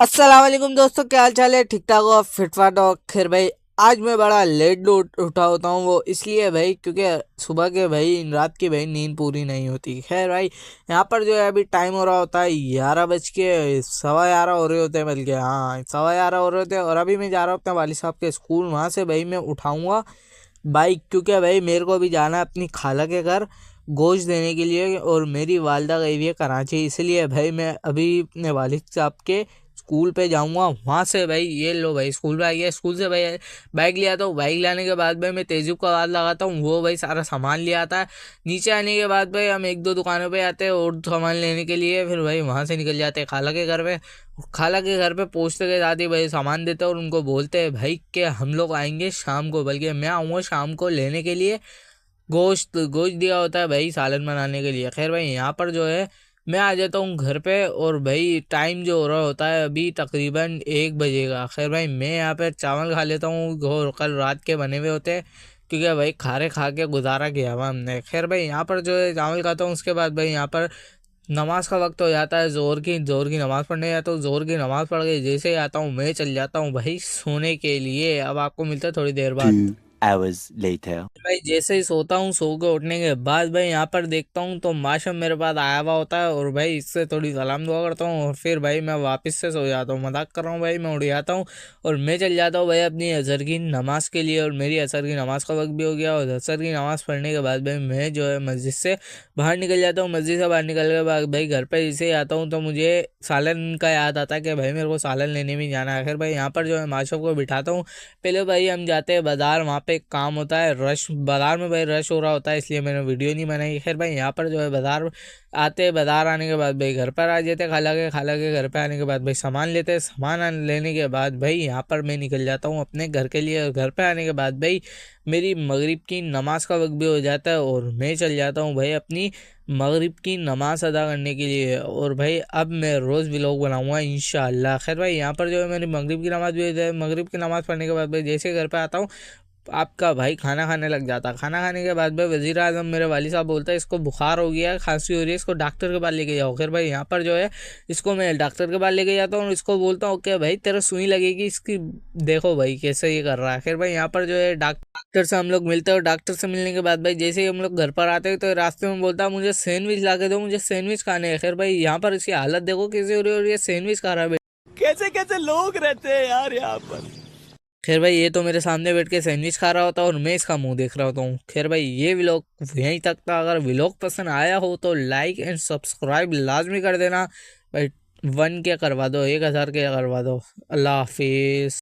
अस्सलाम वालेकुम दोस्तों, क्या हाल चाल है? ठीक ठाक हो? फिटफाट हो? खैर भाई, आज मैं बड़ा लेट उठा होता हूँ। वो इसलिए भाई क्योंकि सुबह के भाई रात की भाई नींद पूरी नहीं होती। खैर भाई, यहाँ पर जो है अभी टाइम हो रहा होता है 11 बज के 11:15 हो रहे होते हैं, बल्कि हाँ 11:15 हो रहे होते हैं। और अभी मैं जा रहा हूँ अपने वालिद साहब के स्कूल। वहाँ से भाई मैं उठाऊँगा बाइक, क्योंकि भाई मेरे को अभी जाना है अपनी खाला के घर गोश्त देने के लिए। और मेरी वालदा गई हुई है कराची, इसलिए भाई मैं अभी अपने वालिद साहब के स्कूल पे जाऊंगा। वहाँ से भाई ये लो भाई स्कूल पे आ गया। स्कूल से भाई बाइक ले आता हूँ। बाइक लाने के बाद भाई मैं तेज़ुब का आवाज़ लगाता हूँ, वो भाई सारा सामान ले आता है। नीचे आने के बाद भाई हम एक दो दुकानों पे आते हैं और सामान लेने के लिए। फिर भाई वहाँ से निकल जाते हैं खाला के घर पे। खाला के घर पे पहुँचते के साथ ही भाई सामान देते हैं और उनको बोलते हैं भाई कि हम लोग आएंगे शाम को, बल्कि मैं आऊँगा शाम को लेने के लिए गोश्त। गोश्त दिया होता है भाई सालन बनाने के लिए। खैर भाई, यहाँ पर जो है मैं आ जाता हूँ घर पे। और भाई टाइम जो हो रहा होता है अभी तकरीबन 1 बजे का। खैर भाई, मैं यहाँ पे चावल खा लेता हूँ, और कल रात के बने हुए होते हैं, क्योंकि भाई खारे खा के गुजारा किया हुआ हमने। खैर भाई, यहाँ पर जो है चावल खाता हूँ। उसके बाद भाई यहाँ पर नमाज का वक्त हो जाता है, जोर की नमाज़ पढ़ने जाता हूँ। जोर की नमाज़ पढ़ के जैसे ही आता हूँ मैं चल जाता हूँ भाई सोने के लिए। अब आपको मिलता है थोड़ी देर बाद। 2 hours later. भाई जैसे ही सोता हूँ, सो के उठने के बाद भाई यहाँ पर देखता हूँ तो माशा मेरे पास आया हुआ होता है, और भाई इससे थोड़ी सलाम दुआ करता हूँ और फिर भाई मैं वापस से सो जाता हूँ। मजाक कर रहा हूँ भाई, मैं उठ जाता हूँ और मैं चल जाता हूँ भाई अपनी असर की नमाज़ के लिए। और मेरी असर की नमाज़ का वक्त भी हो गया, और असर की नमाज़ पढ़ने के बाद भाई मैं जो है मस्जिद से बाहर निकल जाता हूँ। मस्जिद से बाहर निकल के बाद भाई घर पर जैसे ही आता हूँ तो मुझे सालन का याद आता है कि भाई मेरे को सालन लेने भी जाना है। फिर भाई यहाँ पर जो है माशा को बिठाता हूँ। पहले भाई हम जाते हैं बाज़ार, वहाँ पे एक काम होता है, रश बाज़ार में भाई रश हो रहा होता है, इसलिए मैंने वीडियो नहीं बनाई। खैर भाई, यहाँ पर जो है बाज़ार आते हैं। बाज़ार आने के बाद भाई घर पर आ जाते हैं। खाला के घर पे आने के बाद भाई सामान लेते हैं। लेने के बाद भाई यहाँ पर मैं निकल जाता हूँ अपने घर के लिए। और घर पे आने के बाद भाई मेरी मगरिब की नमाज का वक्त भी हो जाता है, और मैं चल जाता हूँ भाई अपनी मगरिब की नमाज अदा करने के लिए। और भाई अब मैं रोज़ व्लॉग बनाऊंगा इंशाअल्लाह। खैर भाई, यहाँ पर जो है मेरी मगरिब की नमाज़ भी हो जाए। मगरिब की नमाज़ पढ़ने के बाद भाई जैसे घर पे आता हूँ, आपका भाई खाना खाने लग जाता। खाना खाने के बाद भाई वज़ीर आज़म मेरे वाली साहब बोलता है इसको बुखार हो गया है, खांसी हो रही है, इसको डॉक्टर के पास लेके जाओ। खैर भाई, यहाँ पर जो है इसको मैं डॉक्टर के पास लेके जाता हूँ और इसको बोलता हूँ कि भाई तेरा सुई लगेगी इसकी, देखो भाई कैसे ये कर रहा है। खैर भाई, यहाँ पर जो है डॉक्टर से हम लोग मिलते हैं। और डॉक्टर से मिलने के बाद भाई जैसे ही हम लोग घर पर आते हैं तो रास्ते में बोलता है मुझे सैंडविच ला के दो, मुझे सैंडविच खाने हैं। खैर भाई, यहाँ पर इसकी हालत देखो कैसे हो रही है, और ये सैंडविच खा रहा है। कैसे कैसे लोग रहते हैं यार यहाँ पर। खैर भाई, ये तो मेरे सामने बैठ के सैंडविच खा रहा होता है और मैं इसका मुंह देख रहा होता हूँ। खैर भाई, ये व्लॉग यहीं तक था। अगर व्लॉग पसंद आया हो तो लाइक एंड सब्सक्राइब लाजमी कर देना भाई। 1 के करवा दो, 1000 के करवा दो। अल्लाह हाफिज़।